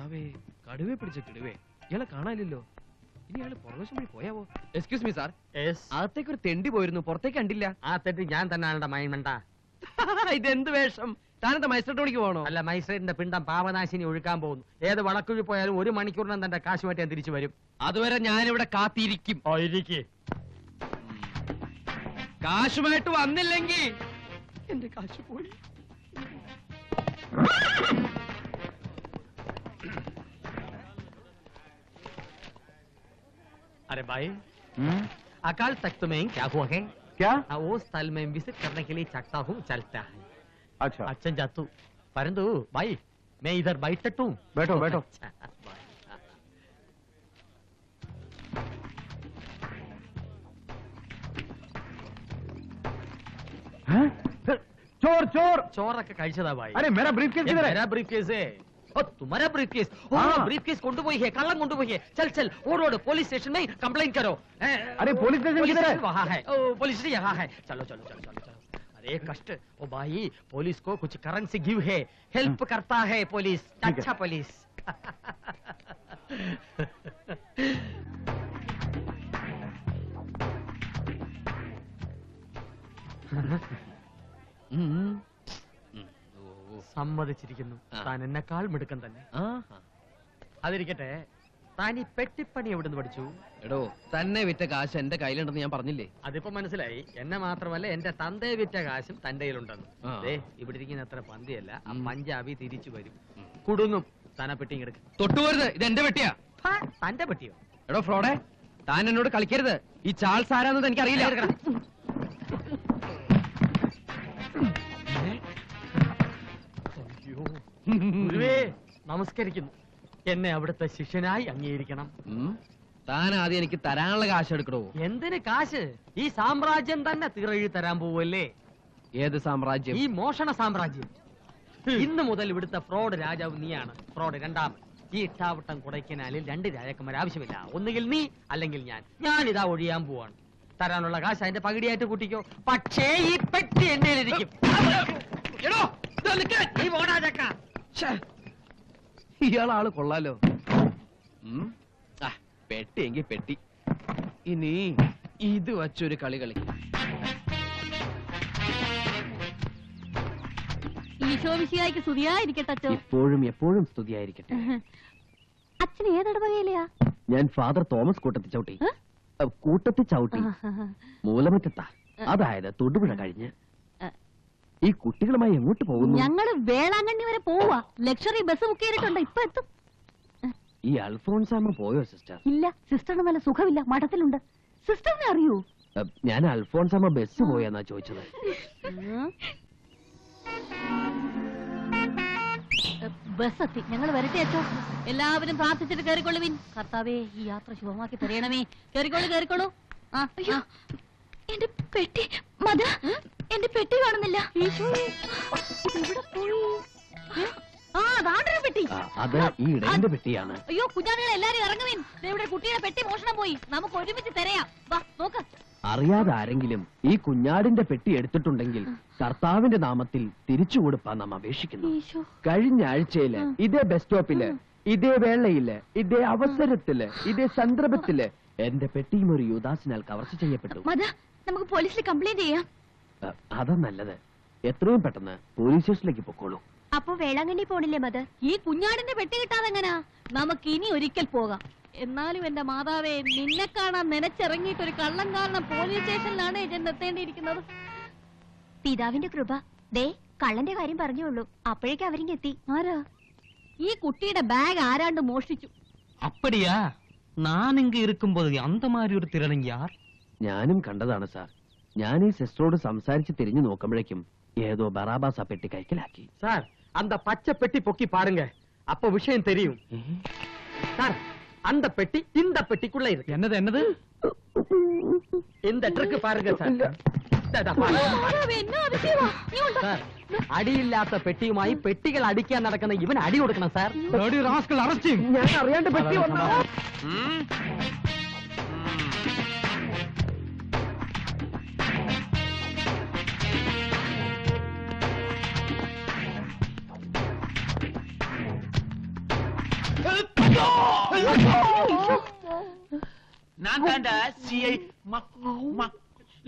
കർത്താവേ, കടുവേ പിടിച്ച കിടുവേ, ഇയാളെ കാണാനില്ലല്ലോ. ഇനി ഇയാള് പുറകുവശം വഴി പോയാവോ? എക്സ്ക്യൂസ് മീ സാർ, അകത്തേക്ക് ഒരു തെണ്ടി പോയിരുന്നു, പുറത്തേക്ക് കണ്ടില്ല. ആ തെറ്റി ഞാൻ തന്നെ മൈമണ്ട. ഇതെന്ത് വേഷം? താനെന്താ മജിസ്ട്രേറ്റ് വിളിക്ക് പോകണോ? അല്ല, മജിസ്ട്രേറ്റിന്റെ പിണ്ടം പാവനാശിനി ഒഴുക്കാൻ പോകുന്നു. ഏത് വളക്കുഴി പോയാലും 1 മണിക്കൂറിനും തന്റെ കാശ് മാറ്റി ഞാൻ തിരിച്ചു വരും. അതുവരെ ഞാനിവിടെ കാത്തിരിക്കും. കാശുമായിട്ട് വന്നില്ലെങ്കിൽ എന്റെ കാശ് പോയി. अरे भाई, अकाल तख्त में क्या हुआ है? क्या? वो स्थल में विजिट करने के लिए चाहता हूँ, चलता है. अच्छा अच्छा जातू, परंतु भाई मैं इधर बैठता हूँ. बैठो बैठो. अच्छा, चोर चोर. चोर का കഴിച്ചതാ भाई. अरे मेरा ब्रीफकेस किधर है? मेरा ब्रीफकेस है. ओ तुम्हारा ब्रीफकेस. ओ ब्रीफकेस കൊണ്ടുപോയി है, कल्ला കൊണ്ടുപോയി है. चल चल ओड पुलिस स्टेशन में कंप्लेंट करो. अरे पुलिस स्टेशन किधर है? वहाँ है. ओ पुलिस स्टेशन यहाँ है. चलो चलो चलो चलो चलो. अरे कष्ट. ओ भाई पुलिस को कुछ करेंसी गिव है, हेल्प करता है पुलिस. अच्छा पुलिस. സമ്മതിച്ചിരിക്കുന്നു. താൻ എന്നെക്കാൾ മിടുക്കൻ തന്നെ. അതിരിക്കട്ടെ, താൻ ഈ പെട്ടിപ്പണി എവിടുന്ന് പഠിച്ചു? എടോ, തന്നെ വിറ്റ കാശ് എന്റെ കയ്യിലുണ്ടെന്ന് ഞാൻ പറഞ്ഞില്ലേ? അതിപ്പോ മനസ്സിലായി. എന്നെ മാത്രമല്ല, എന്റെ തന്തയെ വിറ്റ കാശും തന്റെ കയ്യിലുണ്ടെന്ന്. ഇവിടെ ഇരിക്കുന്ന അത്ര പന്തിയല്ല, ആ പഞ്ചാബി തിരിച്ചു വരും. കുടുങ്ങും. താനാ പെട്ടി എടുക്കും. തൊട്ടുപോരുത്, ഇത് എന്റെ പെട്ടിയാ. തന്റെ പെട്ടിയോ? എടോ ഫ്രോഡേ, താൻ എന്നോട് കളിക്കരുത്. ഈ ചാൾസ് ആരാന്നത് എനിക്കറിയില്ല. നമസ്കരിക്കുന്നു. എന്നെ അവിടുത്തെ ശിഷ്യനായി അംഗീകരിക്കണം. താൻ ആദ്യം എനിക്ക് തരാനുള്ള കാശ് എടുക്കണോ? എന്തിന് കാശ്? ഈ സാമ്രാജ്യം തന്നെ തീറെഴുതി തരാൻ പോവല്ലേ. ഏത് സാമ്രാജ്യം? ഈ മോഷണ സാമ്രാജ്യം. ഇന്ന് മുതൽ ഇവിടുത്തെ ഫ്രോഡ് രാജാവ് നീയാണ്. ഫ്രോഡ് രണ്ടാമൻ. ഈ ഇട്ടാവട്ടം കൊടൈക്കനാലിൽ 2 രാജാക്കന്മാർ ആവശ്യമില്ല. ഒന്നുകിൽ നീ, അല്ലെങ്കിൽ ഞാൻ ഇതാ ഒഴിയാൻ പോവാണ്. തരാനുള്ള കാശ് അതിന്റെ പകുതിയായിട്ട് കൂട്ടിക്കോ. പക്ഷേ ഈ പെട്ടി എന്റെ ഇരിക്കും. ഇയാളാള് കൊള്ളാലോ. പെട്ടി എങ്കിൽ പെട്ടി. ഇനി ഇത് വച്ചൊരു കളി കളിക്കും. ഈശോമിശിഹായ്ക്ക് സ്തുതിയായിരിക്കട്ടെ. എപ്പോഴും എപ്പോഴും സ്തുതിയായിരിക്കട്ടെ. അച്ഛൻ ഏതിടവകയിലെയാ? ഞാൻ ഫാദർ തോമസ് കൂട്ടത്തിച്ചൗട്ടി. കൂട്ടത്തിച്ചൗട്ടി മൂലമറ്റത്താ, അതായത് തൊടുപുഴ കഴിഞ്ഞ്. ഈ കുട്ടികളുമായി എങ്ങോട്ട് പോകുന്നു? ഞങ്ങള് വേളാങ്കണ്ണി വരെ പോവാ. ലക്ഷറി ബസ് ബുക്ക് ചെയ്തിട്ടുണ്ട്, ഇപ്പൊ എത്തും. ഈ അൽഫോൺസാമ്മ പോയോ സിസ്റ്റർ? ഇല്ല, സിസ്റ്ററിന് നല്ല സുഖമില്ല, മഠത്തിലുണ്ട്. സിസ്റ്ററിനെ അറിയൂ? ഞാൻ അൽഫോൺസാമ്മ ബസ് പോയെന്നാ ചോദിച്ചത്. ബസ് എത്തി, ഞങ്ങൾ വരട്ടെ അച്ചോ. എല്ലാവരും പ്രാർത്ഥിച്ചിട്ട് കയറിക്കൊള്ളുവിൻ. കർത്താവേ, ഈ യാത്ര ശുഭമാക്കി തരയണമേ. കയറിക്കോളൂ കയറിക്കോളൂ. എന്റെ പെട്ടി മത, എന്റെ പെട്ടി കാണുന്നില്ല. പെട്ടി, അത് ഈ ഇടയന്റെ പെട്ടിയാണ്. അയ്യോ കുഞ്ഞാണികൾ എല്ലാരും ഇറങ്ങുവിൻ. ഇവിടെ കുട്ടിയുടെ പെട്ടി മോഷണം പോയി. നമുക്ക് ഒരുമിച്ച് തിരയാം. വാ നോക്ക്. അറിയാതെ ആരെങ്കിലും ഈ കുഞ്ഞാടിന്റെ പെട്ടി എടുത്തിട്ടുണ്ടെങ്കിൽ കർത്താവിന്റെ നാമത്തിൽ തിരിച്ചു കൊടുപ്പാൻ നാം അപേക്ഷിക്കുന്നു. കഴിഞ്ഞ ആഴ്ചയില് ഇതേ ബസ് സ്റ്റോപ്പില്, ഇതേ വേളയില്, ഇതേ അവസരത്തില്, ഇതേ സന്ദർഭത്തില് എന്റെ പെട്ടിയും ഒരു യുദാസിനാൽ കവർച്ച ചെയ്യപ്പെട്ടു. നമുക്ക് പോലീസിൽ കംപ്ലൈന്റ് ചെയ്യാം. അതാ നല്ലത്. എത്രയും പെട്ടെന്ന് പോലീസ് സ്റ്റേഷനിലേക്ക് പൊക്കോളൂ. അപ്പൊ വേളാങ്കണ്ണി പോണില്ലേ മത? ഈ കുഞ്ഞാടിന്റെ പെട്ടി കിട്ടാതെങ്ങനാ? നമുക്ക് ഇനി ഒരിക്കൽ പോകാം. എന്നാലും എന്റെ മാതാവേ, നിന്നെ കാണാൻ നനച്ചിറങ്ങിയിട്ട് ഒരു കള്ളം കാരണം പോലീസ് സ്റ്റേഷനിലാണ് എത്തേണ്ടിയിരിക്കുന്നത്. പിതാവിന്റെ കൃപ. ദേ കള്ളന്റെ കാര്യം പറഞ്ഞോളൂ, അപ്പോഴേക്കും അവരിങ്ങെത്തി. ആരാ? ഈ കുട്ടിയുടെ ബാഗ് ആരാണ്ട് മോഷ്ടിച്ചു. അപ്പടിയാ? ഞാൻ ഇങ്ങ് ഇരിക്കുമ്പോൾ അന്ത മാതിരി ഒരു തിരളിങ് യാർ. ഞാനും കണ്ടതാണ് സാർ. ഞാൻ ഈ സിസ്റ്ററോട് സംസാരിച്ച് തിരിഞ്ഞു നോക്കുമ്പോഴേക്കും ഏതോ ബറാബാസ പെട്ടി കൈക്കലാക്കി. സാർ, அந்த பச்சை பெட்டி பொக்கி பாருங்க, அப்ப விஷயம் தெரியும். சார், அந்த பெட்டி இந்த பெட்டிக்குள்ள இருக்கு. என்னது என்னது? இந்த ட்ரிக் பாருங்க சார். അടിയില്ലാത്ത പെട്ടിയുമായി പെട്ടികൾ അടിക്കാൻ നടക്കുന്ന ഇവൻ അടി കൊടുക്കണം സാർ. ഞാൻ അറിയാണ്ട് പെട്ടി വന്നു. ഞാൻ കണ്ട CI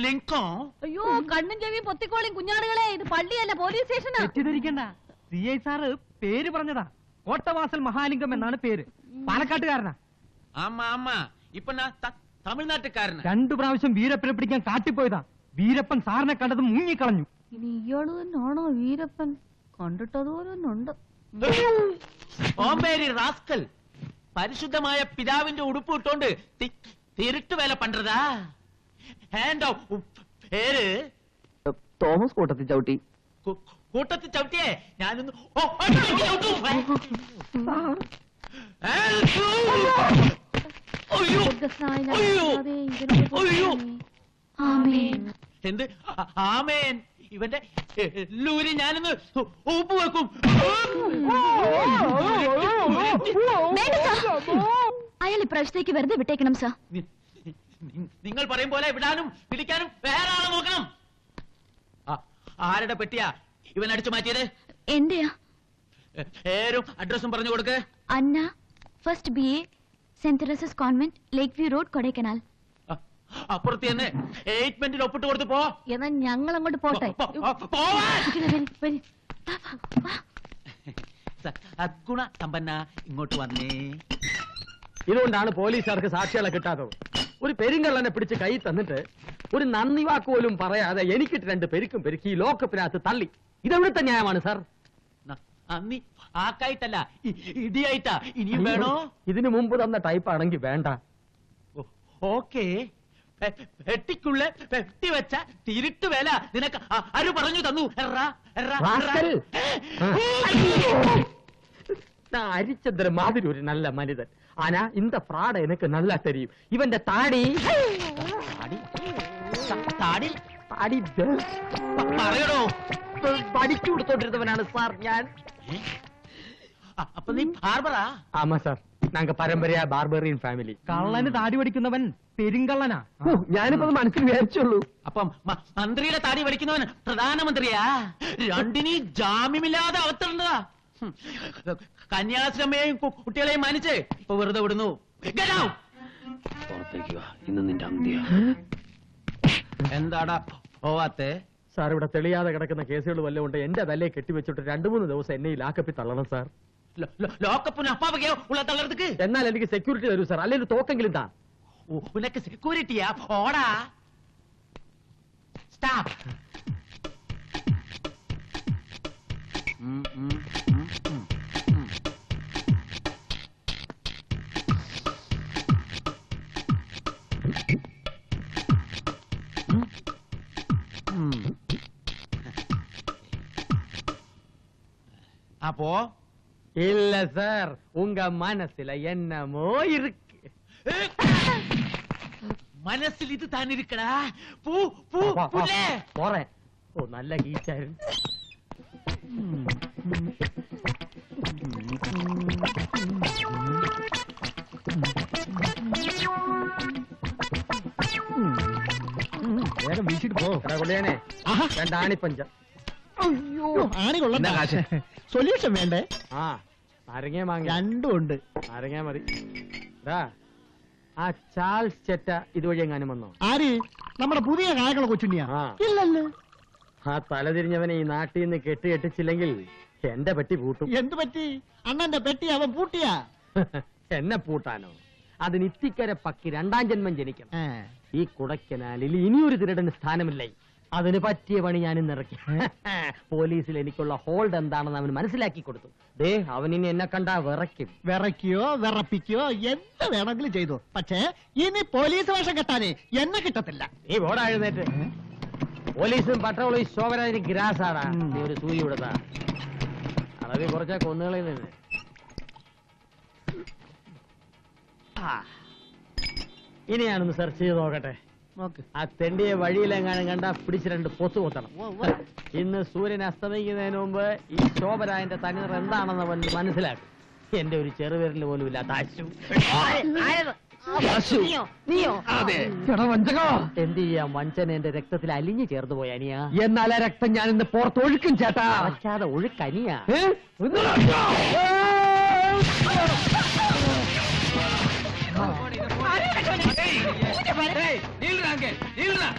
ലിങ്കോ. അയ്യോ കണ്ണും ചെവിയും പൊത്തിക്കോളിയും കുഞ്ഞാടുകളെ, ഇത് പള്ളിയല്ല പോലീസ് സ്റ്റേഷനാ. തെറ്റിദ്ധരിക്കണ്ട, CI സാറ് പേര് പറഞ്ഞതാ. കോട്ടവാസൽ മഹാലിംഗം എന്നാണ് പേര്. പാലക്കാട്ടുകാരനാ. ആമാ ആമാ, ഇപ്പൊ ഞാൻ തമിഴ്നാട്ടുകാരനാ. 2 പ്രാവശ്യം വീരപ്പനെ പിടിക്കാൻ കാട്ടിപ്പോയതാ. വീരപ്പൻ സാറിനെ കണ്ടത് മുങ്ങിക്കളഞ്ഞു. ഇനി ഇയാള് തന്നെയാണോ വീരപ്പൻ? കണ്ടിട്ടതുപോലെ ഉണ്ട്. ഓമ്പേരി റാസ്കൽ, പരിശുദ്ധമായ പിതാവിന്റെ ഉടുപ്പ് ഇട്ടോണ്ട് തിരുട്ട് വേല പണ്ടതാ. പേര് തോമസ് കൂട്ടത്തിൽ ചവിട്ടി. കൂട്ടത്തിൽ ചവിട്ടിയേ ഞാനൊന്ന് എന്ത് ആമേൻ. ഇവന്റെ ലൂരി ഞാനൊന്ന് ഉപ്പ് വെക്കും. അയാൾ ഇപ്രാവശ്യത്തേക്ക് വെറുതെ വിട്ടേക്കണം സാർ. നിങ്ങൾ പറയും പോലെ വിടാനും പിടിക്കാനും വേറെ ആളെ നോക്കണം. ആരുടെ പെട്ടിയാ ഇവൻ അടിച്ചു മാറ്റിയത്? എന്റെയാ. പേരും അഡ്രസ്സും പറഞ്ഞു കൊടുക്ക്. Anna, first BA, Saint Teresa's Convent, Lake View Road, Kodaikanal. അപ്പുറത്ത് തന്നെ 8 ഒപ്പിട്ട് കൊടുത്ത് പോ. എന്നാ ഞങ്ങൾ അങ്ങോട്ട് പോട്ടെ. സദ്ഗുണ സമ്പന്ന ഇങ്ങോട്ട് വന്നേ. ഇതുകൊണ്ടാണ് പോലീസുകാർക്ക് സാക്ഷികളെ കിട്ടാത്തത്. ഒരു പെരുങ്കള്ളനെ പിടിച്ച് കൈ തന്നിട്ട് ഒരു നന്ദി വാക്ക് പോലും പറയാതെ എനിക്കിട്ട് 2 പെരുക്കും പെരുക്കി ഈ ലോക്കപ്പിനകത്ത് തള്ളി. ഇതെവിടുത്തെ ന്യായമാണ് സാർ? അന്നി ആക്കായിട്ടല്ല, ഇടിയായിട്ടാ. ഇനിയും വേണോ? ഇതിനു മുമ്പ് തന്ന ടൈപ്പ് ആണെങ്കിൽ വേണ്ട. ഓക്കേ, പെട്ടിക്കുള്ള പെട്ടി വെച്ച തിരുട്ട് വേല നിനക്ക് ആര് പറഞ്ഞു തന്നു? അരിച്ചന്ദ്ര മാതിരി ഒരു നല്ല മനിതൻ. ആനാ இந்த ഫ്രാഡ് എനിക്ക് നല്ല തെരിയും. ഇവന്റെ താടി താടി താടി പറയണോ? പഠിച്ചു കൊടുത്തോണ്ടിരുന്നവനാണ് സാർ ഞാൻ. അപ്പൊ നീ ബാർബറാ? ആമാ സാർ, ഞങ്ങ പരമ്പരയാ ബാർബറിയൻ ഫാമിലി. കള്ളന് താടി പഠിക്കുന്നവൻ പെരുങ്കള്ളനാ. ഞാനിപ്പോ അത് മനസ്സിൽ വിചാരിച്ചുള്ളൂ. അപ്പം മന്ത്രിയുടെ താടി പഠിക്കുന്നവൻ പ്രധാനമന്ത്രിയാ? രണ്ടിനീ ജാമ്യമില്ലാതെ അവത്തിടേണ്ടതാ. കന്യാശ്രമയെയും കുട്ടികളെയും മാനിച്ച് ഇപ്പൊ വെറുതെ വിടുന്നു. ഇന്ന് നിന്റെ അന്ത്യ. എന്താടാ പോവാത്തെ? സാർ, ഇവിടെ തെളിയാതെ കിടക്കുന്ന കേസുകൾ വല്ലതും ഉണ്ട്. എന്റെ തലയെ കെട്ടിവെച്ചിട്ട് 2-3 ദിവസം എന്നെ ഈ ലാക്കപ്പിൽ തള്ളണം സാർ. ലോക്കപ്പിന് അപ്പാവകയോ ഉള്ള തള്ളടത്തേക്ക്? എന്നാൽ എനിക്ക് സെക്യൂരിറ്റി തരൂ സാർ, അല്ലെങ്കിൽ തോക്കെങ്കിലും താ. ഉനക്ക് സെക്യൂരിറ്റിയാ? ഓടാ. സ്റ്റോപ്പ്. അപ്പോ இல்ல சார், உங்க மனசுல என்னமோ இருக்கு. മനസ്സിൽ ഇത് താനിരിക്കടാ. പൂ പൂ പുല്ലേ. പോറേ. ഓ, നല്ല കീച്ചായിരുന്നു. വേഗം വീശിട്ട് പോ. കൊള്ളിയാനേ 2 ആണിപ്പഞ്ചം. അയ്യോ, ആണി കൊള്ളണ്ട. സൊല്യൂഷൻ വേണ്ടേ? ആ, നാരങ്ങ വാങ്ങി. 2 ഉണ്ട്. നാരങ്ങ മതി. ആ ചാൾസ് ചെറ്റ ഇതുവഴി എങ്ങാനും വന്നോ? ആര്? നമ്മുടെ പുതിയ കായകളെ കൊച്ചുണ്ണിയാ? ആ. ഇല്ലല്ലോ. ആ തലതിരിഞ്ഞവനെ ഈ നാട്ടിൽ നിന്ന് കെട്ടിയെട്ടിച്ചില്ലെങ്കിൽ എന്റെ പെട്ടി പൂട്ടും. എന്തു പറ്റി? അണ്ണന്റെ പെട്ടി അവൻ പൂട്ടിയാ? എന്നെ പൂട്ടാനോ? അതിന് ഇത്തിക്കര പക്കി 2ാം ജന്മം ജനിക്കണം. ആ. ഈ കുടക്കനാലിൽ ഇനിയൊരു തിരടന് സ്ഥാനമില്ല. അതിന് പറ്റിയ പണി ഞാൻ ഇന്നിറക്കി. പോലീസിൽ എനിക്കുള്ള ഹോൾഡ് എന്താണെന്ന് അവന് മനസ്സിലാക്കി കൊടുത്തു. ദേ, അവനിനി എന്നെ കണ്ടാ വിറയ്ക്കും. വിറയ്ക്കോ വിറപ്പിക്കോ എന്ത് വേണമെങ്കിലും ചെയ്തു. പക്ഷേ ഇനി പോലീസ് വേഷം കെട്ടാനേ എന്നെ കിട്ടത്തില്ല. നീ ഓടാ എഴുന്നേറ്റ്. പോലീസും പട്രോളും ഈ ശോഭരാജിന് ഗ്രാസാടാ. നീ ഒരു സൂചി കൊടുത്താ അളവിൽ കുറച്ചാ കൊന്നുകളിൽ നിന്ന്. ഇനി ഞാനൊന്ന് സെർച്ച് ചെയ്ത് നോക്കട്ടെ. ആ തെണ്ടിയെ വഴിയിലെങ്ങാനും കണ്ടാ പിടിച്ച് 2 പൊത്തു കൊത്തണം. ഇന്ന് സൂര്യൻ അസ്തമിക്കുന്നതിന് മുമ്പ് ഈ ശോഭരാജന്റെ തനിനിറ എന്താണെന്ന് അവൻ മനസ്സിലാക്കും. എന്റെ ഒരു ചെറുവിരൽ പോലും ഇല്ലാത്ത അശു. എന്ത് ചെയ്യാം, വഞ്ചന എന്റെ രക്തത്തിൽ അലിഞ്ഞു ചേർന്ന് പോയ അനിയാ. എന്നാൽ ആ രക്തം ഞാൻ ഇന്ന് പുറത്തൊഴുക്കും ചേട്ടാ. അച്ഛാതെ ഒഴുക്കനിയാ. நில்றாங்க நில்றா